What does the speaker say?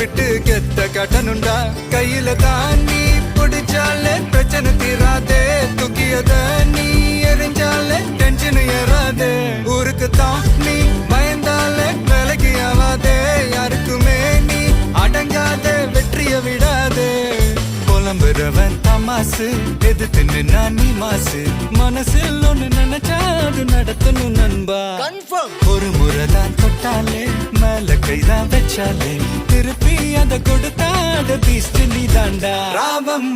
விட்டு கெத்த கட்டணுண்டா கையில தான் நீ பிடிச்சாலே பிரச்சனை தீராதே தூக்கியத நீ எரிஞ்சாலே டென்ஷன் ஏறாதே ஊருக்கு தான் நீ பயந்தாலே வேலைக்கு ஆவாதே யாருக்குமே நீ அடங்காத வெற்றிய விடாதே புலம்புறவன் தமாசு எதிர்த்து நின்னா நீ மாசு மனசில் ஒண்ணு நினைச்சா அது நடத்தணும் நண்பா ஒரு முறைதான் தொட்டாலே மேல கைதான் வச்சாலே திருப்பி அத கொடுத்தாட பீஸ்ட் நீ தாண்டா ராவம்